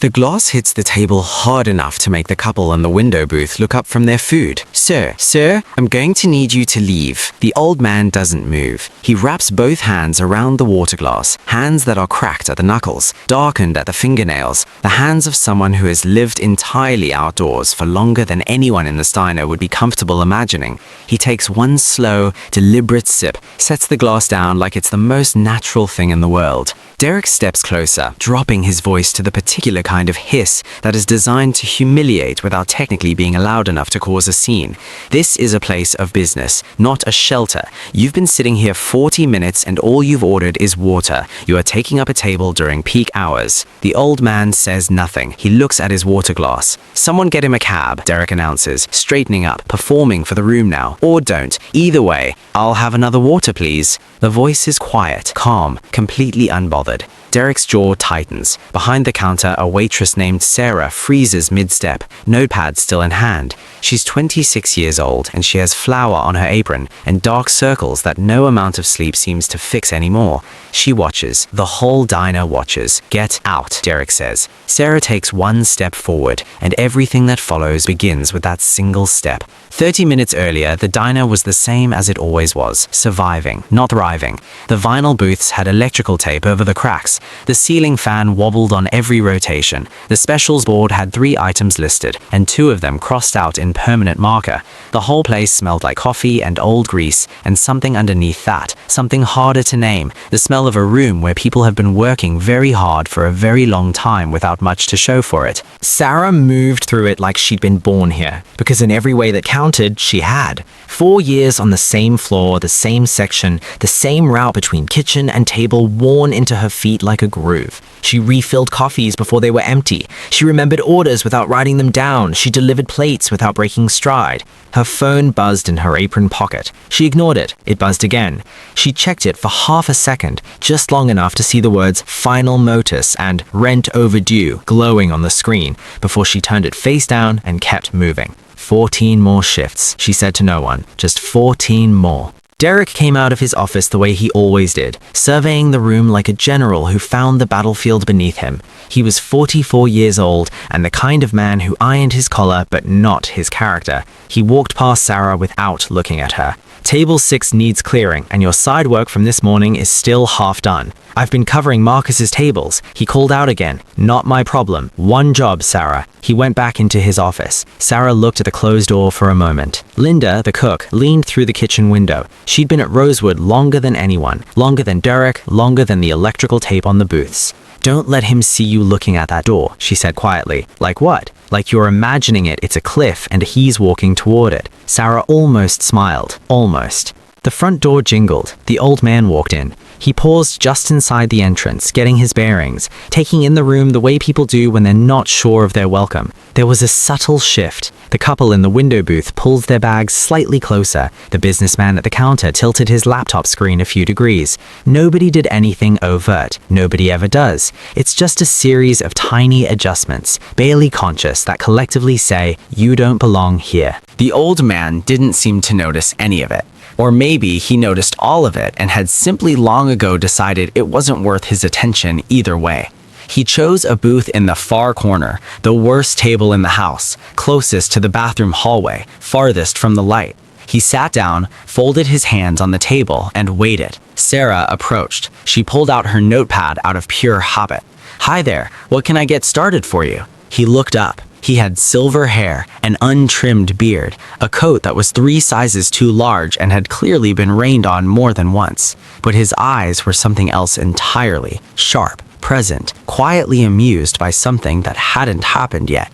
The glass hits the table hard enough to make the couple in the window booth look up from their food. Sir, I'm going to need you to leave. The old man doesn't move. He wraps both hands around the water glass, hands that are cracked at the knuckles, darkened at the fingernails, the hands of someone who has lived entirely outdoors for longer than anyone in the steiner would be comfortable imagining. He takes one slow, deliberate sip, sets the glass down like it's the most natural thing in the world. Derek steps closer, dropping his voice to the particular kind of hiss that is designed to humiliate without technically being loud enough to cause a scene. This is a place of business, not a shelter. You've been sitting here 40 minutes and all you've ordered is water. You are taking up a table during peak hours. The old man says nothing. He looks at his water glass. Someone get him a cab, Derek announces, straightening up, performing for the room now. Or don't. Either way, I'll have another water, please. The voice is quiet, calm, completely unbothered. Derek's jaw tightens. Behind the counter, a waitress named Sarah freezes mid-step, notepad still in hand. She's 26 years old, and she has flour on her apron and dark circles that no amount of sleep seems to fix anymore. She watches. The whole diner watches. Get out, Derek says. Sarah takes one step forward, and everything that follows begins with that single step. 30 minutes earlier, the diner was the same as it always was, surviving, not thriving. The vinyl booths had electrical tape over the cracks. The ceiling fan wobbled on every rotation. The specials board had 3 items listed, and 2 of them crossed out in permanent marker. The whole place smelled like coffee and old grease, and something underneath that, something harder to name, the smell of a room where people have been working very hard for a very long time without much to show for it. Sarah moved through it like she'd been born here, because in every way that counted, she had. 4 years on the same floor, the same section, the same route between kitchen and table worn into her feet like a groove. She refilled coffees before they were empty. She remembered orders without writing them down. She delivered plates without breaking stride. Her phone buzzed in her apron pocket. She ignored it. It buzzed again. She checked it for half a second, just long enough to see the words "final notice" and "rent overdue" glowing on the screen, before she turned it face down and kept moving. 14 more shifts, she said to no one. Just 14 more. Derek came out of his office the way he always did, surveying the room like a general who found the battlefield beneath him. He was 44 years old and the kind of man who ironed his collar but not his character. He walked past Sarah without looking at her. Table 6 needs clearing, and your side work from this morning is still half done. I've been covering Marcus's tables. He called out again. Not my problem. One job, Sarah. He went back into his office. Sarah looked at the closed door for a moment. Linda, the cook, leaned through the kitchen window. She'd been at Rosewood longer than anyone. Longer than Derek, longer than the electrical tape on the booths. Don't let him see you looking at that door, she said quietly. Like what? Like you're imagining it's a cliff and he's walking toward it. Sarah almost smiled. Almost. The front door jingled. The old man walked in. He paused just inside the entrance, getting his bearings, taking in the room the way people do when they're not sure of their welcome. There was a subtle shift. The couple in the window booth pulled their bags slightly closer. The businessman at the counter tilted his laptop screen a few degrees. Nobody did anything overt. Nobody ever does. It's just a series of tiny adjustments, barely conscious, that collectively say, you don't belong here. The old man didn't seem to notice any of it. Or maybe he noticed all of it and had simply long ago decided it wasn't worth his attention either way. He chose a booth in the far corner, the worst table in the house, closest to the bathroom hallway, farthest from the light. He sat down, folded his hands on the table, and waited. Sarah approached. She pulled out her notepad out of pure habit. "Hi there, what can I get started for you?" He looked up. He had silver hair, an untrimmed beard, a coat that was 3 sizes too large and had clearly been rained on more than once. But his eyes were something else entirely, sharp, present, quietly amused by something that hadn't happened yet.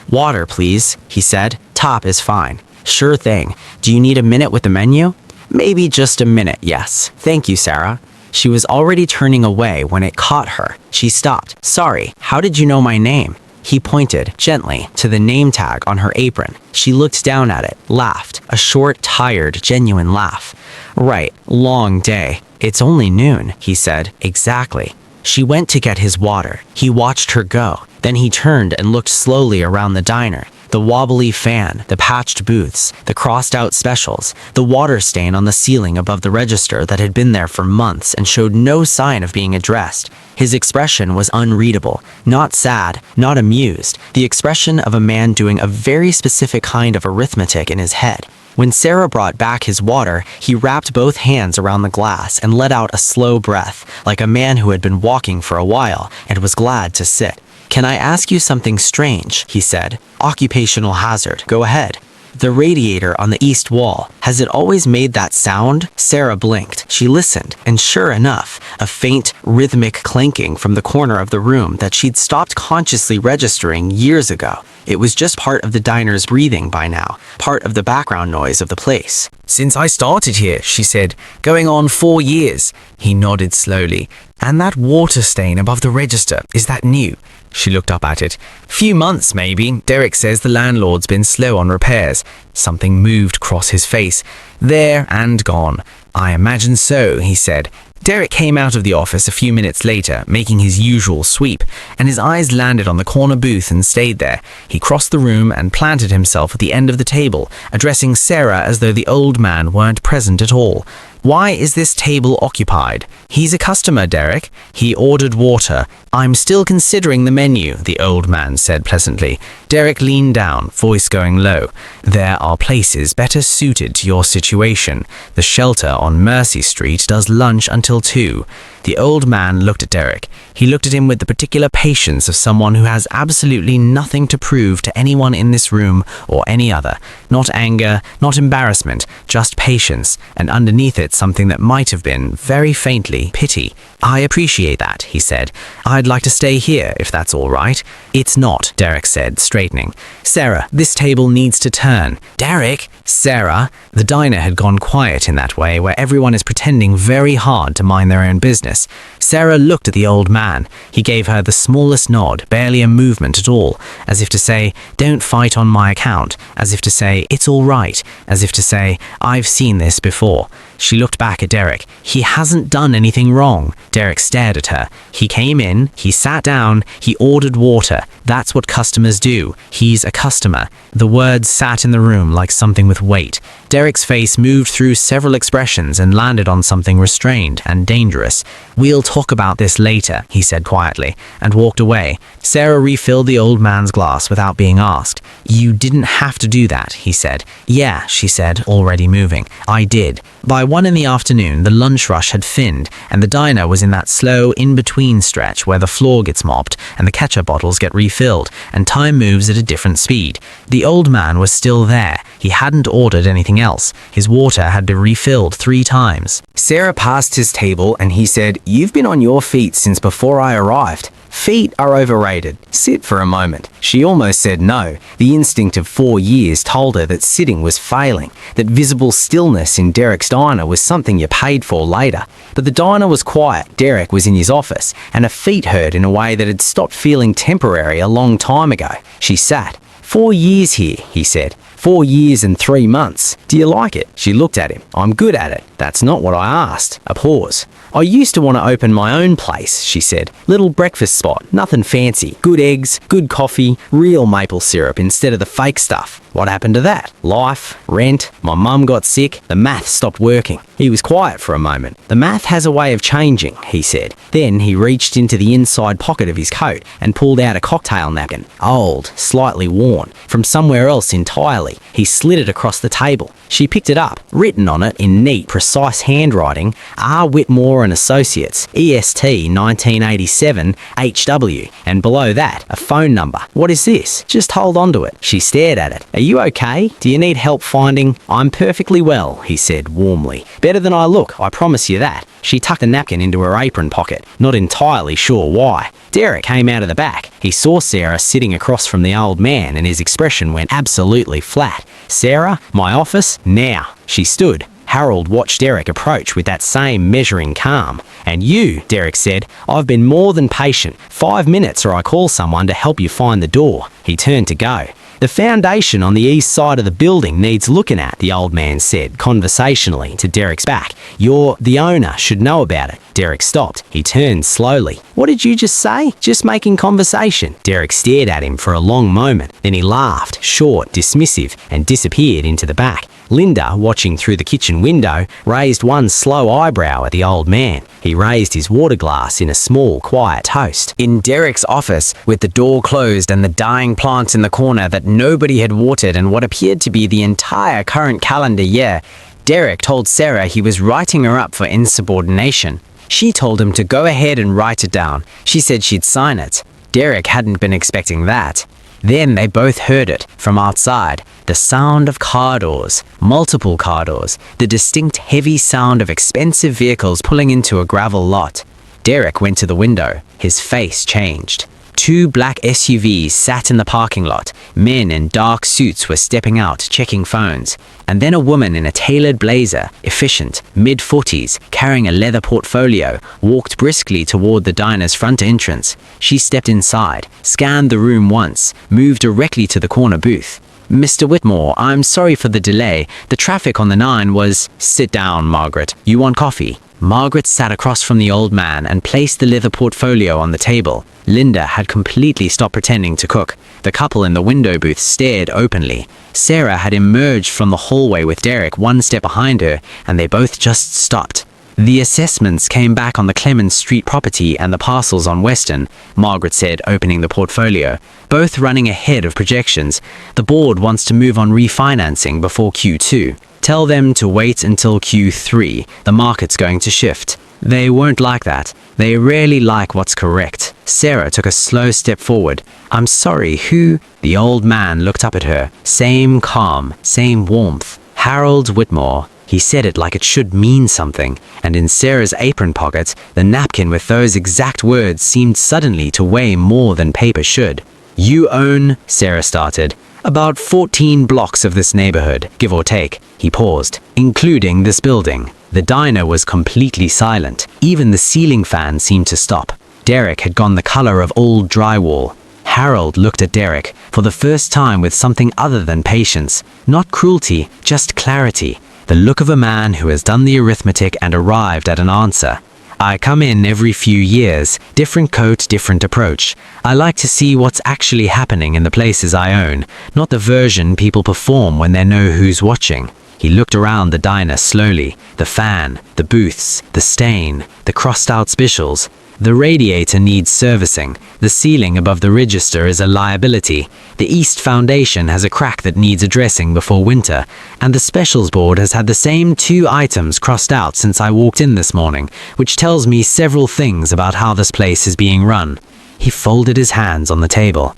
"Water, please," he said. "Top is fine." "Sure thing. Do you need a minute with the menu?" "Maybe just a minute, yes. Thank you, Sarah." She was already turning away when it caught her. She stopped. "Sorry, how did you know my name?" He pointed, gently, to the name tag on her apron. She looked down at it, laughed, a short, tired, genuine laugh. "Right, long day. It's only noon," he said. "Exactly." She went to get his water. He watched her go. Then he turned and looked slowly around the diner. The wobbly fan, the patched booths, the crossed-out specials, the water stain on the ceiling above the register that had been there for months and showed no sign of being addressed. His expression was unreadable, not sad, not amused, the expression of a man doing a very specific kind of arithmetic in his head. When Sarah brought back his water, he wrapped both hands around the glass and let out a slow breath, like a man who had been walking for a while and was glad to sit. "Can I ask you something strange?" he said. "Occupational hazard. Go ahead." "The radiator on the east wall, has it always made that sound?" Sarah blinked. She listened, and sure enough, a faint, rhythmic clanking from the corner of the room that she'd stopped consciously registering years ago. It was just part of the diner's breathing by now, part of the background noise of the place. "Since I started here," she said, "going on 4 years." He nodded slowly. "And that water stain above the register, is that new?" She looked up at it. "Few months, maybe. Derek says the landlord's been slow on repairs." Something moved across his face. "There and gone." "I imagine so," he said. Derek came out of the office a few minutes later, making his usual sweep, and his eyes landed on the corner booth and stayed there. He crossed the room and planted himself at the end of the table, addressing Sarah as though the old man weren't present at all. "Why is this table occupied?" "He's a customer, Derek. He ordered water." "I'm still considering the menu," the old man said pleasantly. Derek leaned down, voice going low. "There are places better suited to your situation. The shelter on Mercy Street does lunch until 2. The old man looked at Derek. He looked at him with the particular patience of someone who has absolutely nothing to prove to anyone in this room or any other. Not anger, not embarrassment, just patience, and underneath it something that might have been, very faintly, pity. "I appreciate that," he said. "I'd like to stay here, if that's all right." "It's not," Derek said, straightening. "Sarah, this table needs to turn." "Derek!" "Sarah!" The diner had gone quiet in that way, where everyone is pretending very hard to mind their own business. Sarah looked at the old man. He gave her the smallest nod, barely a movement at all, as if to say, "Don't fight on my account," as if to say, "It's all right," as if to say, "I've seen this before." She looked back at Derek. "He hasn't done anything wrong." Derek stared at her. "He came in, he sat down, he ordered water. That's what customers do. He's a customer." The words sat in the room like something with weight. Derek's face moved through several expressions and landed on something restrained and dangerous. "We'll talk about this later," he said quietly, and walked away. Sarah refilled the old man's glass without being asked. "You didn't have to do that," he said. "Yeah," she said, already moving. "I did." By 1 in the afternoon, the lunch rush had thinned, and the diner was in that slow in-between stretch where the floor gets mopped and the ketchup bottles get refilled, and time moves at a different speed. The old man was still there. He hadn't ordered anything else. His water had been refilled 3 times. Sarah passed his table and he said, "You've been on your feet since before I arrived." "Feet are overrated. Sit for a moment." She almost said no. The instinct of 4 years told her that sitting was failing, that visible stillness in Derek's diner was something you paid for later. But the diner was quiet, Derek was in his office, and her feet hurt in a way that had stopped feeling temporary a long time ago. She sat. "4 years here," he said. 4 years and 3 months. "Do you like it?" She looked at him. "I'm good at it." "That's not what I asked." A pause. "I used to want to open my own place," she said. "Little breakfast spot, nothing fancy. Good eggs, good coffee, real maple syrup instead of the fake stuff. What happened to that? Life, rent, my mum got sick, the math stopped working." He was quiet for a moment. "The math has a way of changing," he said. Then he reached into the inside pocket of his coat and pulled out a cocktail napkin, old, slightly worn, from somewhere else entirely. He slid it across the table. She picked it up. Written on it in neat, precise handwriting, R. Whitmore and Associates, EST 1987 HW, and below that, a phone number. "What is this?" "Just hold on to it." She stared at it. "Are you okay? Do you need help finding—" "I'm perfectly well," he said warmly. "Better than I look, I promise you that." She tucked the napkin into her apron pocket, not entirely sure why. Derek came out of the back. He saw Sarah sitting across from the old man and his expression went absolutely flat. "Sarah, my office, now." She stood. Harold watched Derek approach with that same measuring calm. "And you," Derek said, "I've been more than patient. 5 minutes or I call someone to help you find the door." He turned to go. The foundation on the east side of the building needs looking at, the old man said conversationally to Derek's back. You're the owner, should know about it. Derek stopped. He turned slowly. What did you just say? Just making conversation. Derek stared at him for a long moment. Then he laughed, short, dismissive, and disappeared into the back. Linda, watching through the kitchen window, raised one slow eyebrow at the old man. He raised his water glass in a small, quiet toast. In Derek's office, with the door closed and the dying plants in the corner that nobody had watered and what appeared to be the entire current calendar year, Derek told Sarah he was writing her up for insubordination. She told him to go ahead and write it down. She said she'd sign it. Derek hadn't been expecting that. Then they both heard it, from outside, the sound of car doors, multiple car doors, the distinct heavy sound of expensive vehicles pulling into a gravel lot. Derek went to the window. His face changed. 2 black SUVs sat in the parking lot. Men in dark suits were stepping out, checking phones. And then a woman in a tailored blazer, efficient, mid-40s, carrying a leather portfolio, walked briskly toward the diner's front entrance. She stepped inside, scanned the room once, moved directly to the corner booth. Mr. Whitmore, I'm sorry for the delay. The traffic on the 9 was... Sit down, Margaret. You want coffee? Margaret sat across from the old man and placed the leather portfolio on the table. Linda had completely stopped pretending to cook. The couple in the window booth stared openly. Sarah had emerged from the hallway with Derek one step behind her, and they both just stopped. The assessments came back on the Clemens Street property and the parcels on Western, Margaret said, opening the portfolio, both running ahead of projections. The board wants to move on refinancing before Q2. Tell them to wait until Q3. The market's going to shift. They won't like that. They rarely like what's correct. Sarah took a slow step forward. I'm sorry, who? The old man looked up at her. Same calm, same warmth. Harold Whitmore. He said it like it should mean something, and in Sarah's apron pocket, the napkin with those exact words seemed suddenly to weigh more than paper should. You own, Sarah started, about 14 blocks of this neighborhood, give or take. He paused, including this building. The diner was completely silent. Even the ceiling fan seemed to stop. Derek had gone the color of old drywall. Harold looked at Derek, for the first time with something other than patience. Not cruelty, just clarity. The look of a man who has done the arithmetic and arrived at an answer. I come in every few years, different coat, different approach. I like to see what's actually happening in the places I own, not the version people perform when they know who's watching. He looked around the diner slowly, the fan, the booths, the stain, the crossed out specials. The radiator needs servicing. The ceiling above the register is a liability. The east foundation has a crack that needs addressing before winter. And the specials board has had the same 2 items crossed out since I walked in this morning, which tells me several things about how this place is being run. He folded his hands on the table.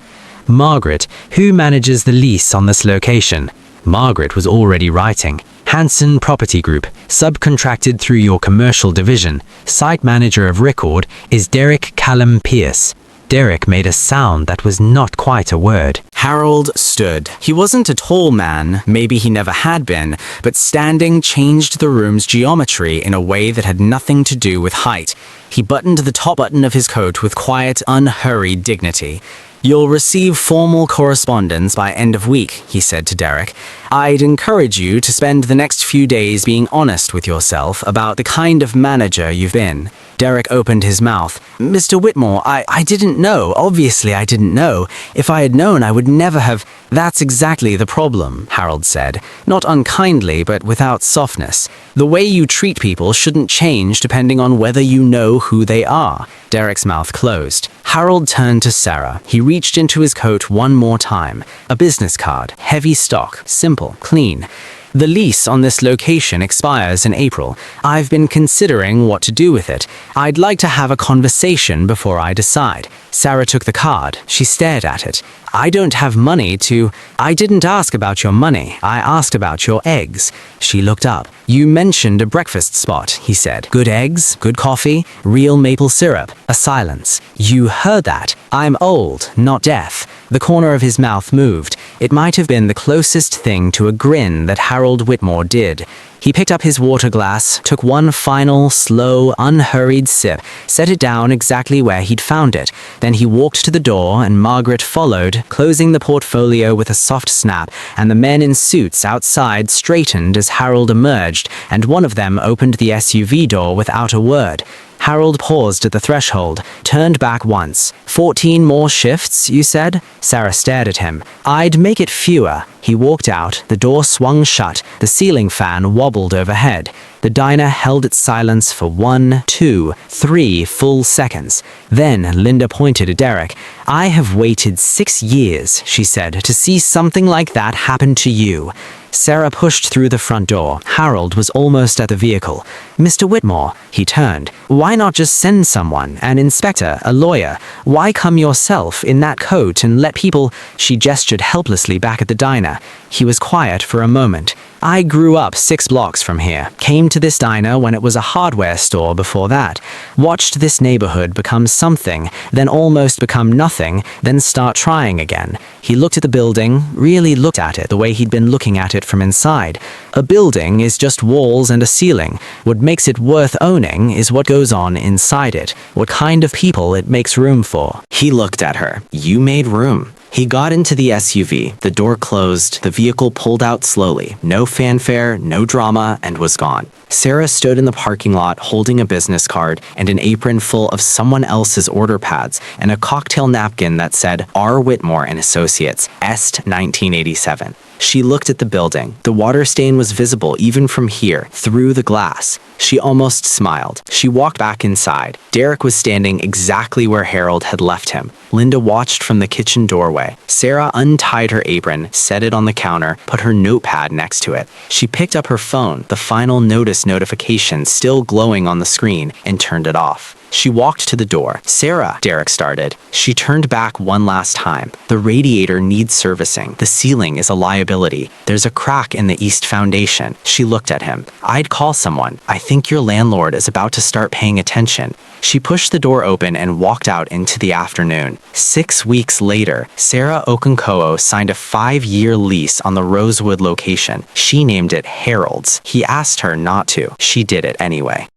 Margaret, who manages the lease on this location? Margaret was already writing. Hanson Property Group, subcontracted through your commercial division. Site manager of record is Derek Callum Pierce. Derek made a sound that was not quite a word. Harold stood. He wasn't a tall man, maybe he never had been, but standing changed the room's geometry in a way that had nothing to do with height. He buttoned the top button of his coat with quiet, unhurried dignity. You'll receive formal correspondence by end of week, he said to Derek. I'd encourage you to spend the next few days being honest with yourself about the kind of manager you've been. Derek opened his mouth. Mr. Whitmore, I didn't know. Obviously, I didn't know. If I had known, I would never have... That's exactly the problem, Harold said. Not unkindly, but without softness. The way you treat people shouldn't change depending on whether you know who they are. Derek's mouth closed. Harold turned to Sarah. He reached into his coat one more time. A business card. Heavy stock. Simple. Clean. The lease on this location expires in April. I've been considering what to do with it. I'd like to have a conversation before I decide. Sarah took the card. She stared at it. I don't have money to... I didn't ask about your money. I asked about your eggs. She looked up. You mentioned a breakfast spot, he said. Good eggs, good coffee, real maple syrup. A silence. You heard that. I'm old, not deaf. The corner of his mouth moved. It might have been the closest thing to a grin that Harold Whitmore did. He picked up his water glass, took one final, slow, unhurried sip, set it down exactly where he'd found it. Then he walked to the door, and Margaret followed, closing the portfolio with a soft snap, and the men in suits outside straightened as Harold emerged, and one of them opened the SUV door without a word. Harold paused at the threshold, turned back once. 14 more shifts, you said? Sarah stared at him. I'd make it fewer. He walked out, the door swung shut, the ceiling fan wobbled overhead. The diner held its silence for 1, 2, 3 full seconds. Then Linda pointed at Derek. I have waited 6 years, she said, to see something like that happen to you. Sarah pushed through the front door. Harold was almost at the vehicle. Mr. Whitmore, he turned. Why not just send someone, an inspector, a lawyer? Why come yourself in that coat and let people... She gestured helplessly back at the diner. He was quiet for a moment. I grew up 6 blocks from here, came to this diner when it was a hardware store before that, watched this neighborhood become something, then almost become nothing, then start trying again. He looked at the building, really looked at it the way he'd been looking at it from inside. A building is just walls and a ceiling. What makes it worth owning is what goes on inside it, what kind of people it makes room for. He looked at her. You made room. He got into the SUV, the door closed, the vehicle pulled out slowly, no fanfare, no drama, and was gone. Sarah stood in the parking lot holding a business card and an apron full of someone else's order pads and a cocktail napkin that said R. Whitmore and Associates, Est 1987. She looked at the building. The water stain was visible even from here, through the glass. She almost smiled. She walked back inside. Derek was standing exactly where Harold had left him. Linda watched from the kitchen doorway. Sarah untied her apron, set it on the counter, put her notepad next to it. She picked up her phone, the final notice notification still glowing on the screen, and turned it off. She walked to the door. Sarah, Derek started. She turned back one last time. The radiator needs servicing. The ceiling is a liability. There's a crack in the east foundation. She looked at him. I'd call someone. I think your landlord is about to start paying attention. She pushed the door open and walked out into the afternoon. 6 weeks later, Sarah Okonkwo signed a 5-year lease on the Rosewood location. She named it Harold's. He asked her not to. She did it anyway.